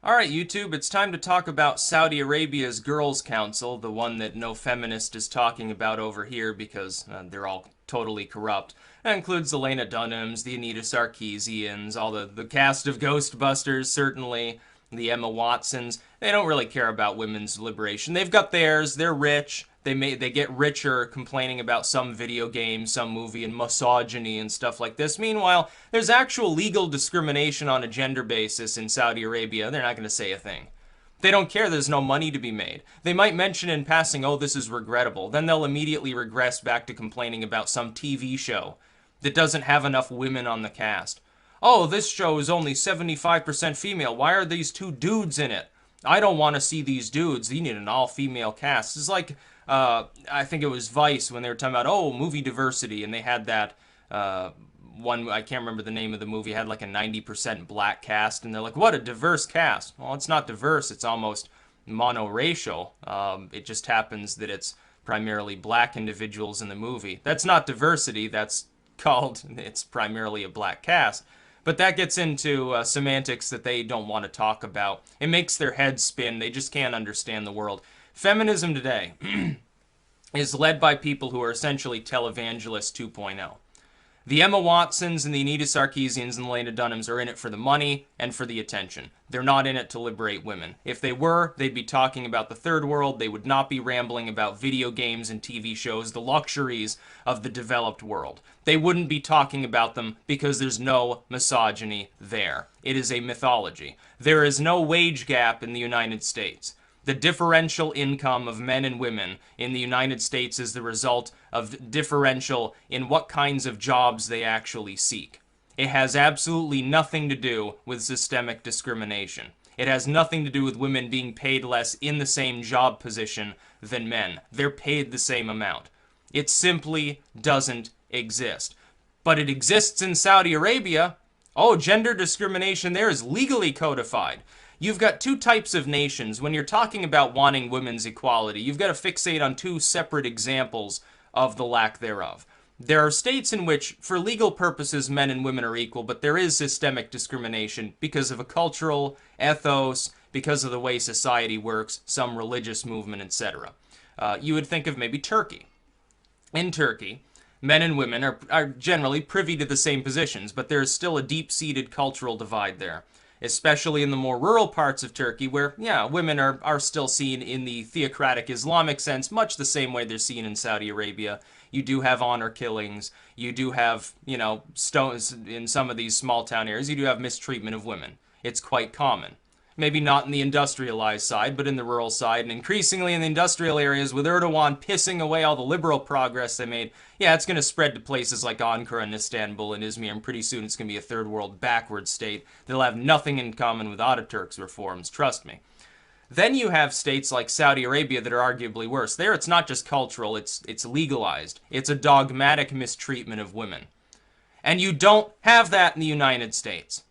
Alright, YouTube, it's time to talk about Saudi Arabia's Girls' Council, the one that no feminist is talking about over here because they're all totally corrupt. That includes the Lena Dunhams, the Anita Sarkeesians, all the cast of Ghostbusters, certainly, the Emma Watsons. They don't really care about women's liberation. They've got theirs, they're rich, they get richer complaining about some video game, some movie, and misogyny and stuff like this. Meanwhile, there's actual legal discrimination on a gender basis in Saudi Arabia. They're not going to say a thing. They don't care. There's no money to be made. They might mention in passing, oh, this is regrettable. Then they'll immediately regress back to complaining about some TV show that doesn't have enough women on the cast. Oh, this show is only 75% female. Why are these two dudes in it? I don't want to see these dudes. You need an all-female cast. It's like, I think it was Vice when they were talking about, oh, movie diversity, and they had that one, I can't remember the name of the movie, had like a 90% black cast, and they're like, what a diverse cast. Well, it's not diverse, it's almost monoracial. It just happens that it's primarily black individuals in the movie. That's not diversity, it's primarily a black cast. But that gets into semantics that they don't want to talk about. It makes their heads spin. They just can't understand the world. Feminism today is led by people who are essentially televangelists 2.0. The Emma Watsons and the Anita Sarkeesians and the Lena Dunhams are in it for the money and for the attention. They're not in it to liberate women. If they were, they'd be talking about the third world. They would not be rambling about video games and TV shows, the luxuries of the developed world. They wouldn't be talking about them because there's no misogyny there. It is a mythology. There is no wage gap in the United States. The differential income of men and women in the United States is the result of differential in what kinds of jobs they actually seek. It has absolutely nothing to do with systemic discrimination. It has nothing to do with women being paid less in the same job position than men. They're paid the same amount. It simply doesn't exist. But it exists in Saudi Arabia. Oh, gender discrimination there is legally codified. You've got two types of nations. When you're talking about wanting women's equality, you've got to fixate on two separate examples of the lack thereof. There are states in which, for legal purposes, men and women are equal, but there is systemic discrimination because of a cultural ethos, because of the way society works, some religious movement, etc. You would think of maybe Turkey. In Turkey, men and women are generally privy to the same positions, but there is still a deep-seated cultural divide there. Especially in the more rural parts of Turkey where, yeah, women are still seen in the theocratic Islamic sense, much the same way they're seen in Saudi Arabia. You do have honor killings. You do have, stones in some of these small town areas. You do have mistreatment of women. It's quite common. Maybe not in the industrialized side, but in the rural side, and increasingly in the industrial areas with Erdogan pissing away all the liberal progress they made. Yeah, it's going to spread to places like Ankara and Istanbul and Izmir, and pretty soon it's going to be a third world backward state that'll have nothing in common with Ataturk's reforms, trust me. Then you have states like Saudi Arabia that are arguably worse. There it's not just cultural, it's legalized. It's a dogmatic mistreatment of women. And you don't have that in the United States.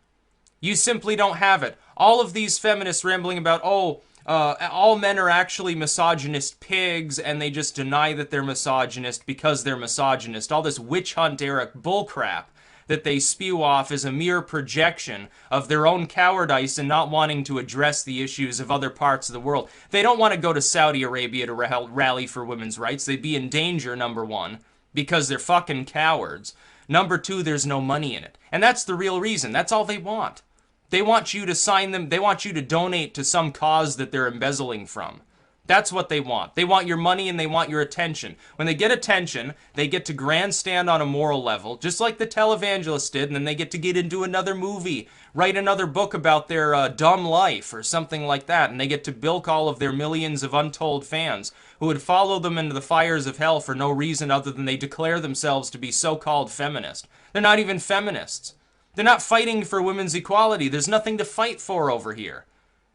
You simply don't have it. All of these feminists rambling about, all men are actually misogynist pigs, and they just deny that they're misogynist because they're misogynist. All this witch hunt era bullcrap that they spew off is a mere projection of their own cowardice and not wanting to address the issues of other parts of the world. They don't want to go to Saudi Arabia to rally for women's rights. They'd be in danger, number one, because they're fucking cowards. Number two, there's no money in it. And that's the real reason. That's all they want. They want you to sign them. They want you to donate to some cause that they're embezzling from. That's what they want. They want your money and they want your attention. When they get attention, they get to grandstand on a moral level, just like the televangelists did, and then they get to get into another movie, write another book about their dumb life or something like that, and they get to bilk all of their millions of untold fans who would follow them into the fires of hell for no reason other than they declare themselves to be so-called feminist. They're not even feminists. They're not fighting for women's equality. There's nothing to fight for over here.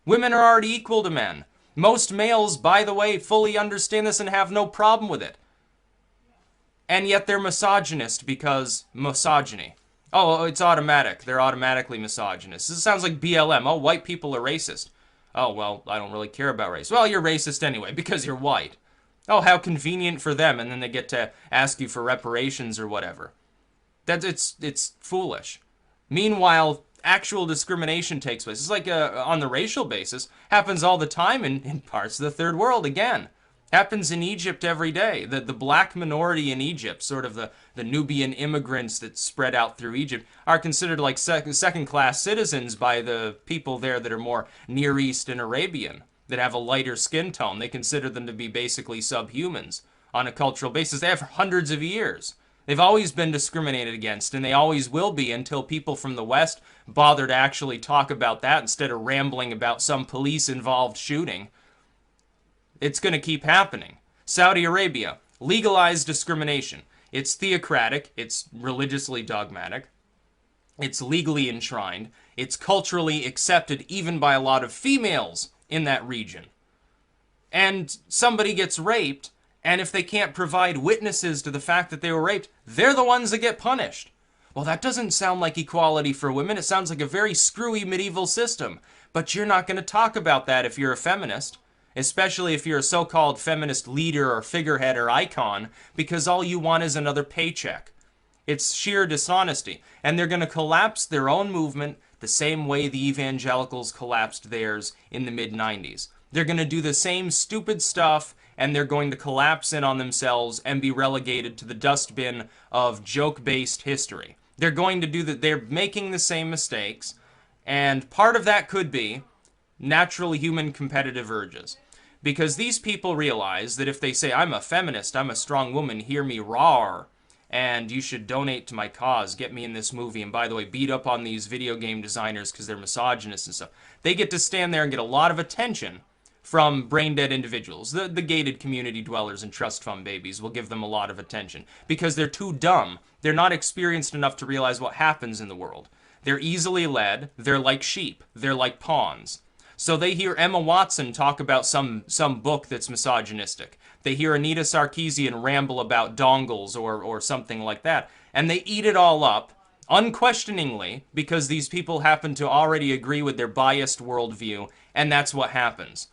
Women are already equal to men. Most males, by the way, fully understand this and have no problem with it. And yet they're misogynist because misogyny. Oh, it's automatic. They're automatically misogynist. This sounds like BLM. Oh, white people are racist. Oh, well, I don't really care about race. Well, you're racist anyway because you're white. Oh, how convenient for them. And then they get to ask you for reparations or whatever. It's foolish. Meanwhile, actual discrimination takes place. It's like on the racial basis, happens all the time in parts of the third world again. Happens in Egypt every day. The black minority in Egypt, sort of the Nubian immigrants that spread out through Egypt, are considered like second-class citizens by the people there that are more Near East and Arabian, that have a lighter skin tone. They consider them to be basically subhumans on a cultural basis. They have for hundreds of years. They've always been discriminated against, and they always will be until people from the West bother to actually talk about that instead of rambling about some police-involved shooting. It's going to keep happening. Saudi Arabia, legalized discrimination. It's theocratic, it's religiously dogmatic, it's legally enshrined, it's culturally accepted even by a lot of females in that region. And somebody gets raped, and if they can't provide witnesses to the fact that they were raped, they're the ones that get punished. Well, that doesn't sound like equality for women. It sounds like a very screwy medieval system. But you're not going to talk about that if you're a feminist, especially if you're a so-called feminist leader or figurehead or icon, because all you want is another paycheck. It's sheer dishonesty. And they're going to collapse their own movement the same way the evangelicals collapsed theirs in the mid-90s. They're going to do the same stupid stuff, and they're going to collapse in on themselves and be relegated to the dustbin of joke-based history. They're going to do that. They're making the same mistakes, and part of that could be natural human competitive urges. Because these people realize that if they say, I'm a feminist, I'm a strong woman, hear me roar, and you should donate to my cause, get me in this movie, and by the way, beat up on these video game designers because they're misogynists and stuff. They get to stand there and get a lot of attention from brain-dead individuals. The gated community dwellers and trust fund babies will give them a lot of attention because they're too dumb. They're not experienced enough to realize what happens in the world. They're easily led. They're like sheep. They're like pawns. So they hear Emma Watson talk about some book that's misogynistic. They hear Anita Sarkeesian ramble about dongles or something like that. And they eat it all up, unquestioningly, because these people happen to already agree with their biased worldview, and that's what happens.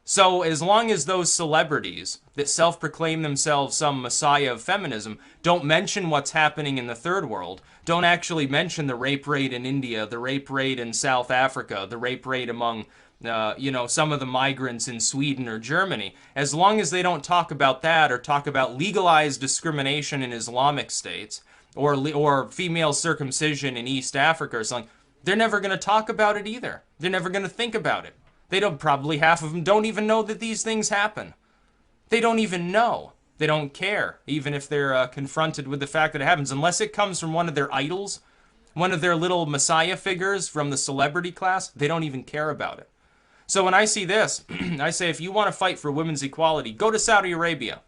So as long as those celebrities that self-proclaim themselves some messiah of feminism don't mention what's happening in the third world, don't actually mention the rape rate in India, the rape rate in South Africa, the rape rate among some of the migrants in Sweden or Germany, as long as they don't talk about that or talk about legalized discrimination in Islamic states or female circumcision in East Africa or something, they're never going to talk about it either. They're never going to think about it. They don't, probably half of them don't even know that these things happen. They don't even know. They don't care, even if they're confronted with the fact that it happens, unless it comes from one of their idols, one of their little messiah figures from the celebrity class. They don't even care about it. So when I see this, I say, if you want to fight for women's equality, go to Saudi Arabia.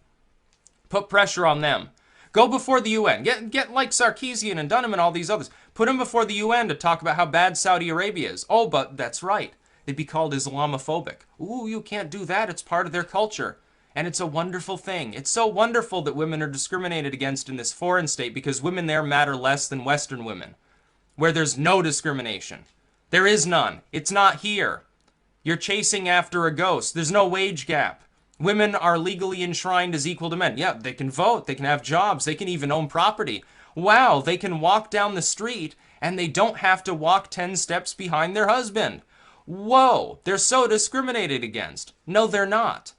Put pressure on them. Go before the UN. Get like Sarkeesian and Dunham and all these others. Put them before the UN to talk about how bad Saudi Arabia is. Oh, but that's right. They'd be called Islamophobic. Ooh, you can't do that. It's part of their culture. And it's a wonderful thing. It's so wonderful that women are discriminated against in this foreign state because women there matter less than Western women, where there's no discrimination. There is none. It's not here. You're chasing after a ghost. There's no wage gap. Women are legally enshrined as equal to men. Yeah, they can vote. They can have jobs. They can even own property. Wow, they can walk down the street and they don't have to walk 10 steps behind their husband. Whoa, they're so discriminated against. No, they're not.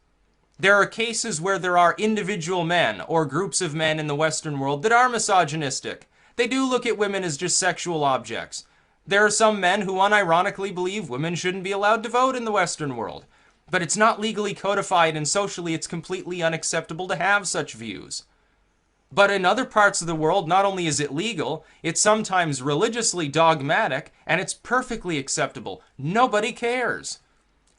There are cases where there are individual men or groups of men in the Western world that are misogynistic. They do look at women as just sexual objects. There are some men who unironically believe women shouldn't be allowed to vote in the Western world. But it's not legally codified, and socially it's completely unacceptable to have such views. But in other parts of the world, not only is it legal, it's sometimes religiously dogmatic, and it's perfectly acceptable. Nobody cares.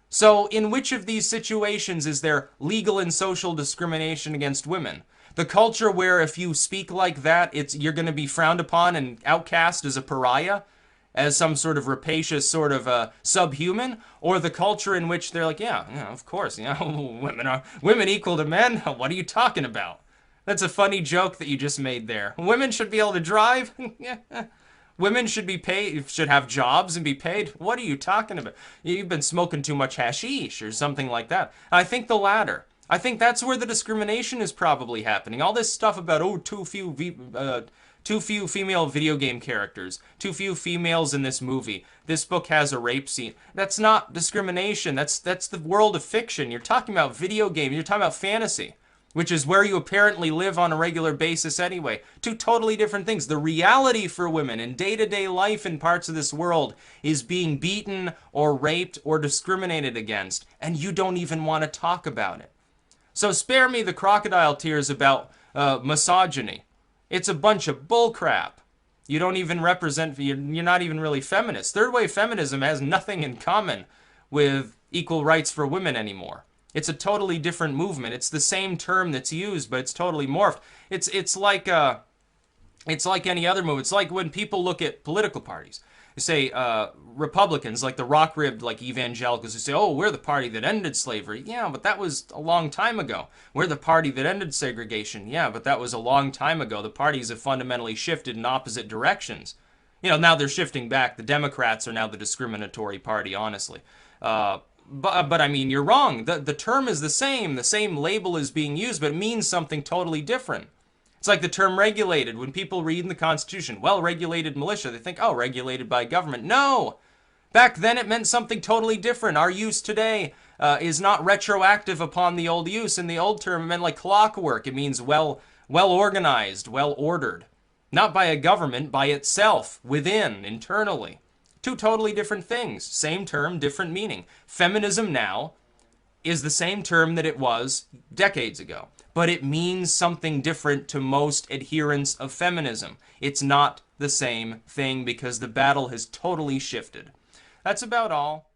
So in which of these situations is there legal and social discrimination against women? The culture where if you speak like that, you're going to be frowned upon and outcast as a pariah, as some sort of rapacious sort of subhuman, or the culture in which they're like, yeah, of course, women equal to men? What are you talking about? That's a funny joke that you just made there. Women should be able to drive? Women should be paid, should have jobs and be paid? What are you talking about? You've been smoking too much hashish or something like that. I think the latter. I think that's where the discrimination is probably happening. All this stuff about, too Too few female video game characters. Too few females in this movie. This book has a rape scene. That's not discrimination. That's the world of fiction. You're talking about video game. You're talking about fantasy, which is where you apparently live on a regular basis anyway. Two totally different things. The reality for women in day-to-day life in parts of this world is being beaten or raped or discriminated against, and you don't even want to talk about it. So spare me the crocodile tears about misogyny. It's a bunch of bullcrap. You don't even represent, you're not even really feminist. Third wave feminism has nothing in common with equal rights for women anymore. It's a totally different movement. It's the same term that's used, but it's totally morphed. It's like any other movement. It's like when people look at political parties. They say Republicans, like the rock-ribbed, like evangelicals, who say, "Oh, we're the party that ended slavery." Yeah, but that was a long time ago. We're the party that ended segregation. Yeah, but that was a long time ago. The parties have fundamentally shifted in opposite directions. Now they're shifting back. The Democrats are now the discriminatory party, honestly. But I mean, you're wrong. The term is the same. The same label is being used, but it means something totally different. It's like the term regulated. When people read in the Constitution, well-regulated militia, they think, oh, regulated by government. No! Back then it meant something totally different. Our use today is not retroactive upon the old use. In the old term, it meant like clockwork. It means well-organized, well-ordered. Not by a government, by itself, within, internally. Two totally different things. Same term, different meaning. Feminism now is the same term that it was decades ago, but it means something different to most adherents of feminism. It's not the same thing because the battle has totally shifted. That's about all.